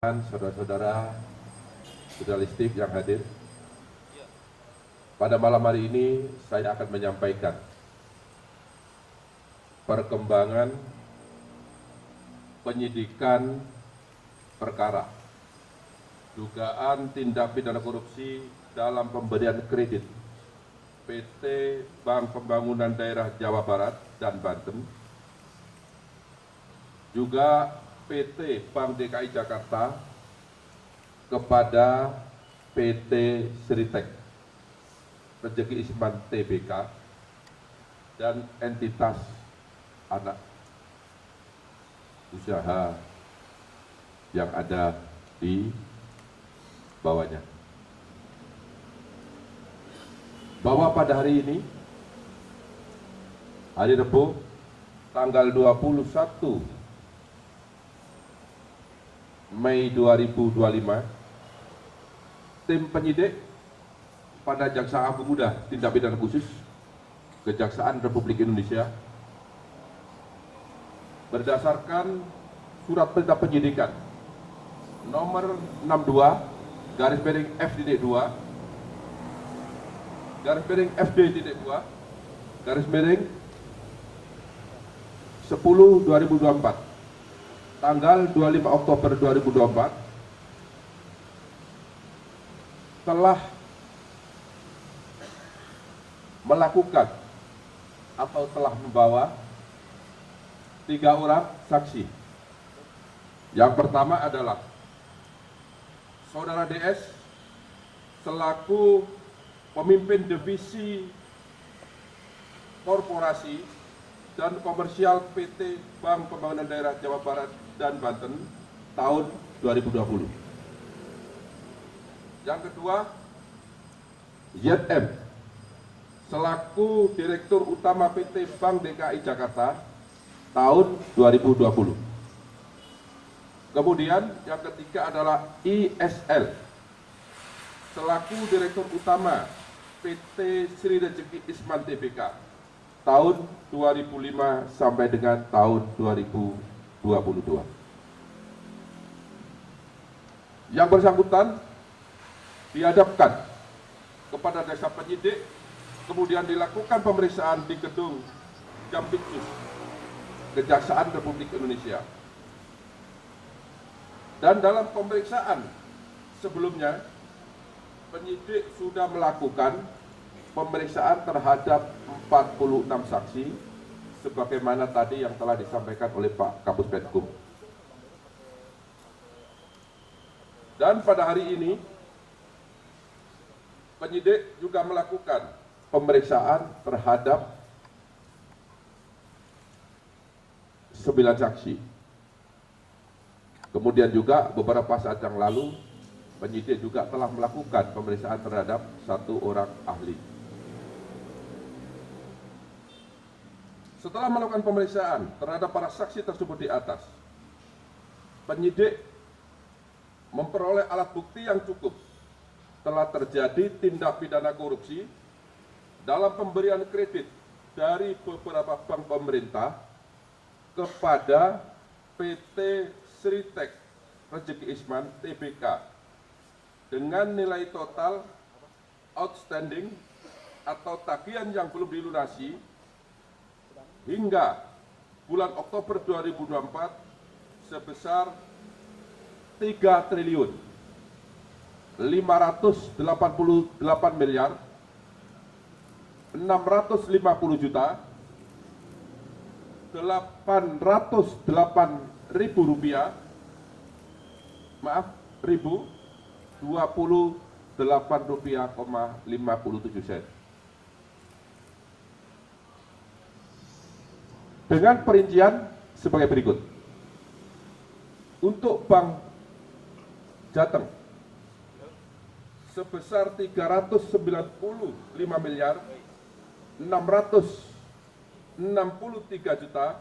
Saudara-saudara jurnalistik yang hadir, pada malam hari ini saya akan menyampaikan perkembangan penyidikan perkara dugaan tindak pidana korupsi dalam pemberian kredit PT Bank Pembangunan Daerah Jawa Barat dan Banten, juga PT Bank DKI Jakarta kepada PT Sritek Rezeki Isman Tbk dan entitas anak usaha yang ada di bawahnya. Bahwa pada hari ini, hari Rabu, tanggal 21 Mei 2025, tim penyidik pada Jaksa Agung Muda Tindak Pidana Khusus Kejaksaan Republik Indonesia berdasarkan surat perintah penyidikan nomor 62 garis miring F.2 garis miring FD.2 garis miring 10/2024 tanggal 25 Oktober 2024 telah melakukan atau telah membawa 3 orang saksi. Yang pertama adalah Saudara DS selaku pemimpin divisi korporasi dan komersial PT Bank Pembangunan Daerah Jawa Barat dan Banten tahun 2020. Yang kedua, ZM selaku Direktur Utama PT Bank DKI Jakarta tahun 2020. Kemudian yang ketiga adalah ISL selaku Direktur Utama PT Sri Rezeki Isman Tbk tahun 2005 sampai dengan tahun 2022. Yang bersangkutan dihadapkan kepada jaksa penyidik, kemudian dilakukan pemeriksaan di gedung Jampitsus Kejaksaan Republik Indonesia. Dan dalam pemeriksaan sebelumnya, penyidik sudah melakukan pemeriksaan terhadap 46 saksi sebagaimana tadi yang telah disampaikan oleh Pak Kapus Penkum. Dan pada hari ini penyidik juga melakukan pemeriksaan terhadap 9 saksi. Kemudian juga beberapa saat yang lalu penyidik juga telah melakukan pemeriksaan terhadap 1 orang ahli. Setelah melakukan pemeriksaan terhadap para saksi tersebut di atas, penyidik memperoleh alat bukti yang cukup telah terjadi tindak pidana korupsi dalam pemberian kredit dari beberapa bank pemerintah kepada PT Sritek Rezeki Isman Tbk dengan nilai total outstanding atau tagihan yang belum dilunasi hingga bulan Oktober 2024 sebesar 3 triliun 588 miliar 650 juta 808 ribu rupiah, maaf, 1.028 rupiah, 57 sen. Dengan perincian sebagai berikut. Untuk Bank Jateng sebesar 395 miliar 663 juta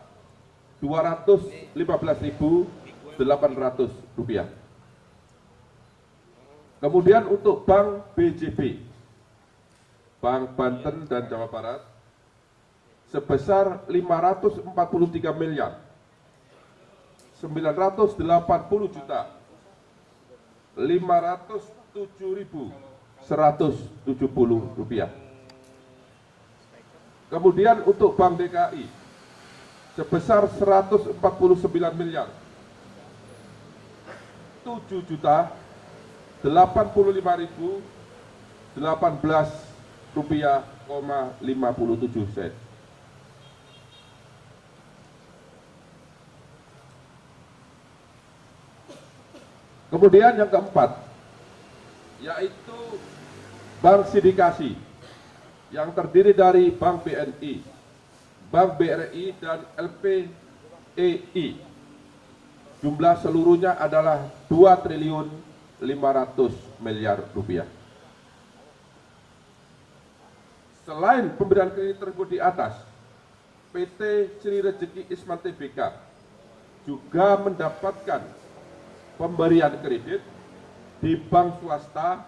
215.800 rupiah. Kemudian untuk Bank BJB, Bank Banten dan Jawa Barat sebesar 543 miliar 980 juta Rp507.170. Kemudian untuk Bank DKI sebesar Rp149 miliar 7.018.018,57 sen. Kemudian yang keempat, yaitu bank sindikasi yang terdiri dari Bank BNI, Bank BRI, dan LPEI. Jumlah seluruhnya adalah Rp2.500.000.000. Selain pemberian kredit tersebut di atas, PT Sri Rejeki Isman Tbk juga mendapatkan pemberian kredit di bank swasta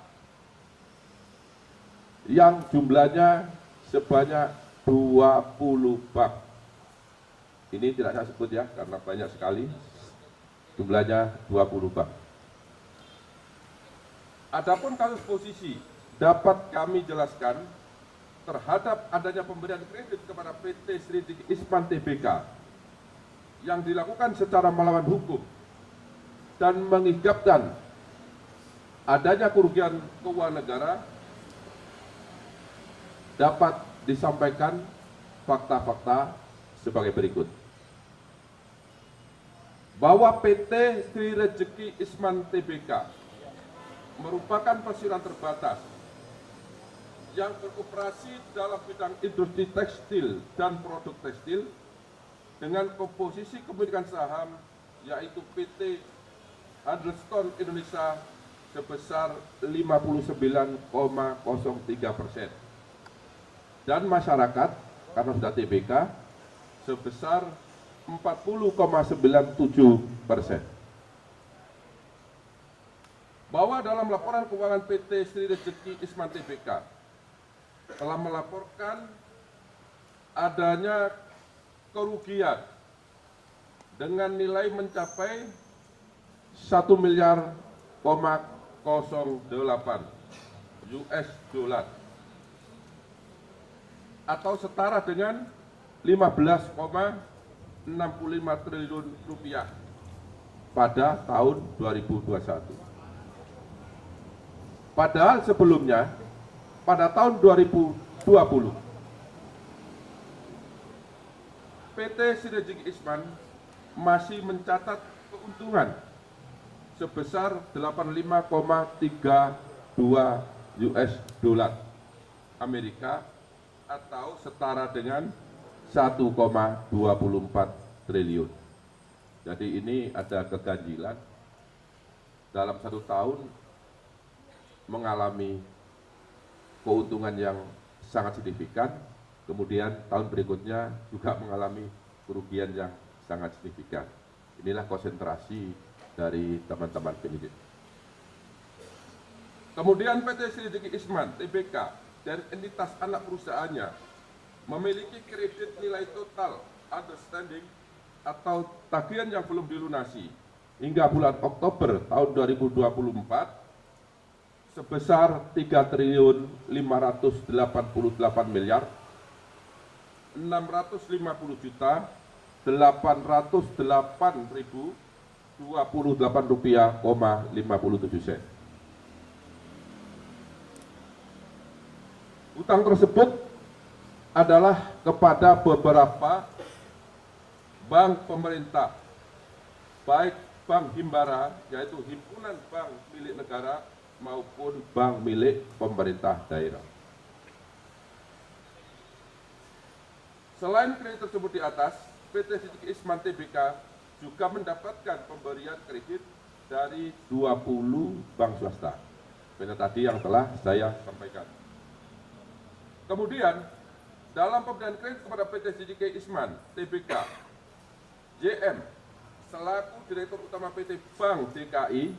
yang jumlahnya sebanyak 20 bank. Ini tidak saya sebut ya, karena banyak sekali, jumlahnya 20 bank. Adapun kasus posisi dapat kami jelaskan terhadap adanya pemberian kredit kepada PT Sri Rejeki Isman Tbk yang dilakukan secara melawan hukum dan mengakibatkan adanya kerugian keuangan negara, dapat disampaikan fakta-fakta sebagai berikut. Bahwa PT Sri Rejeki Isman Tbk merupakan perseroan terbatas yang beroperasi dalam bidang industri tekstil dan produk tekstil dengan komposisi kepemilikan saham yaitu PT Huddleston Indonesia sebesar 59,03% dan masyarakat karena sudah TBK sebesar 40,97%. Bahwa dalam laporan keuangan PT Sri Rejeki Isman Tbk telah melaporkan adanya kerugian dengan nilai mencapai 1 miliar 08 US dollar atau setara dengan 15,65 triliun rupiah pada tahun 2021. Padahal sebelumnya pada tahun 2020 PT Sri Rejeki Isman masih mencatat keuntungan sebesar 85,32 US dollar Amerika atau setara dengan 1,24 triliun. Jadi ini ada keganjilan dalam satu tahun mengalami keuntungan yang sangat signifikan, kemudian tahun berikutnya juga mengalami kerugian yang sangat signifikan. Inilah konsentrasi dari teman-teman penyidik. Kemudian PT Sri Rejeki Isman Tbk dan entitas anak perusahaannya memiliki kredit nilai total outstanding atau tagihan yang belum dilunasi hingga bulan Oktober tahun 2024 sebesar 3.588 miliar 650.808.028 rupiah,57 sen. Utang tersebut adalah kepada beberapa bank pemerintah, baik bank himbara yaitu himpunan bank milik negara maupun bank milik pemerintah daerah. Selain kredit tersebut di atas, PT Sri Rejeki Isman Tbk juga mendapatkan pemberian kredit dari 20 bank swasta. Seperti tadi yang telah saya sampaikan. Kemudian, dalam pemberian kredit kepada PT Sri Rejeki Isman Tbk, JM selaku Direktur Utama PT Bank DKI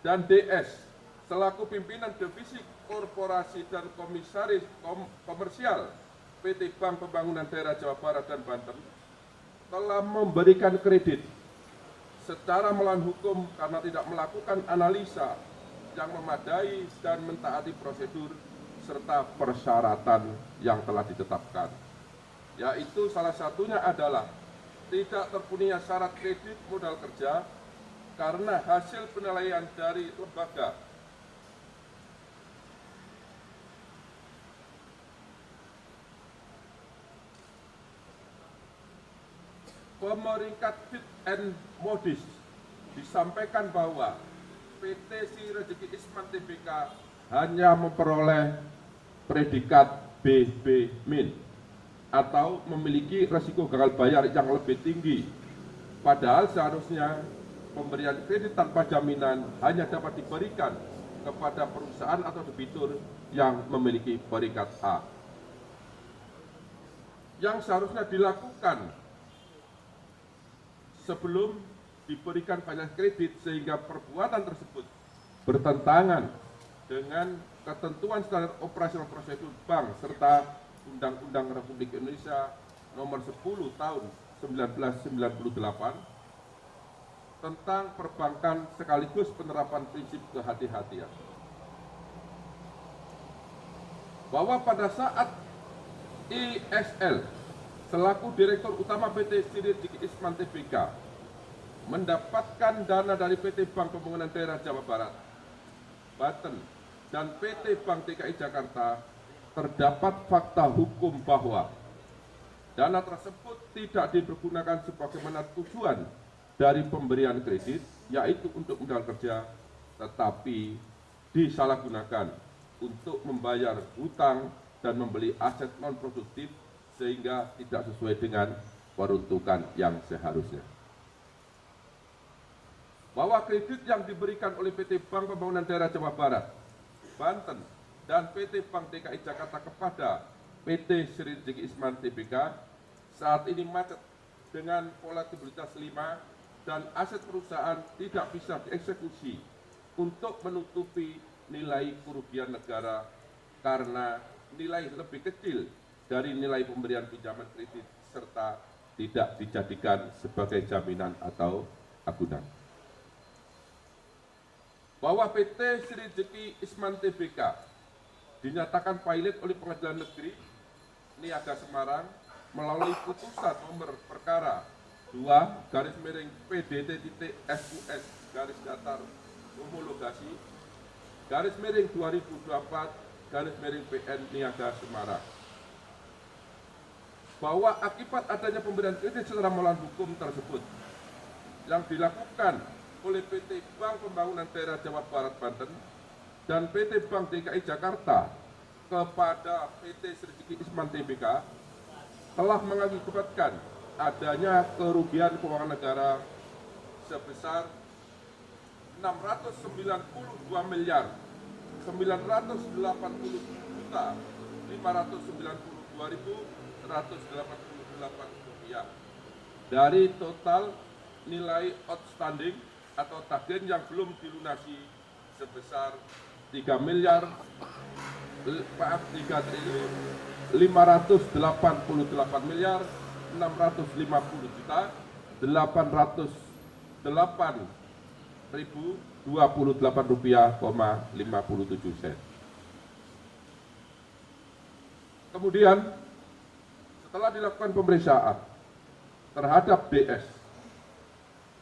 dan DS selaku pimpinan divisi korporasi dan komisaris komersial PT Bank Pembangunan Daerah Jawa Barat dan Banten telah memberikan kredit secara melawan hukum karena tidak melakukan analisa yang memadai dan mentaati prosedur serta persyaratan yang telah ditetapkan. Yaitu salah satunya adalah tidak terpenuhinya syarat kredit modal kerja karena hasil penilaian dari lembaga pemeringkat Fit and Modis disampaikan bahwa PT Sri Rezeki Isman Tbk hanya memperoleh predikat BB- atau memiliki resiko gagal bayar yang lebih tinggi. Padahal seharusnya pemberian kredit tanpa jaminan hanya dapat diberikan kepada perusahaan atau debitur yang memiliki peringkat A. Yang seharusnya dilakukan sebelum diberikan finance kredit sehingga perbuatan tersebut bertentangan dengan ketentuan standar operasional prosedur bank serta Undang-Undang Republik Indonesia Nomor 10 Tahun 1998 tentang perbankan sekaligus penerapan prinsip kehati-hatian. Bahwa pada saat ISL selaku Direktur Utama PT Sri Rezeki Isman Tbk mendapatkan dana dari PT Bank Pembangunan Daerah Jawa Barat, Banten, dan PT Bank DKI Jakarta, terdapat fakta hukum bahwa dana tersebut tidak dipergunakan sebagaimana tujuan dari pemberian kredit, yaitu untuk modal kerja, tetapi disalahgunakan untuk membayar hutang dan membeli aset non-produktif sehingga tidak sesuai dengan peruntukan yang seharusnya. Bahwa kredit yang diberikan oleh PT Bank Pembangunan Daerah Jawa Barat, Banten, dan PT Bank DKI Jakarta kepada PT Sri Rezeki Isman Tbk saat ini macet dengan volatilitas 5 dan aset perusahaan tidak bisa dieksekusi untuk menutupi nilai kerugian negara karena nilai lebih kecil dari nilai pemberian pinjaman kredit serta tidak dijadikan sebagai jaminan atau agunan. Bahwa PT Sri Rezeki Isman Tbk dinyatakan pilot oleh Pengadilan Negeri Niaga Semarang melalui putusan nomor perkara 2/PDT.SUS homologasi /2024/PN Niaga Semarang. Bahwa akibat adanya pemberian kredit secara melawan hukum tersebut yang dilakukan oleh PT Bank Pembangunan Daerah Jawa Barat Banten dan PT Bank DKI Jakarta kepada PT Sri Rezeki Isman Tbk telah mengakibatkan adanya kerugian keuangan negara sebesar 690.592.188 dari total nilai outstanding atau tagihan yang belum dilunasi sebesar 3.558.808.028.028 rupiah,57 sen. Kemudian setelah dilakukan pemeriksaan terhadap DS,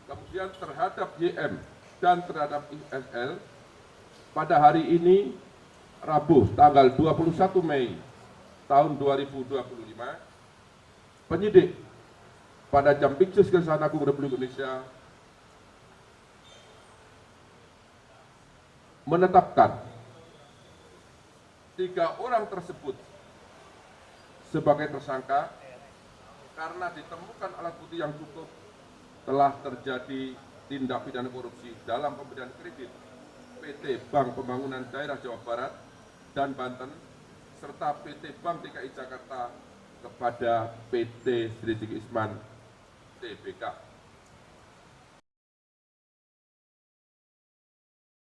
kemudian terhadap YM dan terhadap ISL, pada hari ini, Rabu, tanggal 21 Mei tahun 2025, penyidik pada Jampitsus Kejaksaan Agung Republik Indonesia menetapkan 3 orang tersebut sebagai tersangka karena ditemukan alat bukti yang cukup telah terjadi tindak pidana korupsi dalam pemberian kredit PT Bank Pembangunan Daerah Jawa Barat dan Banten serta PT Bank DKI Jakarta kepada PT Sri Rezeki Isman Tbk.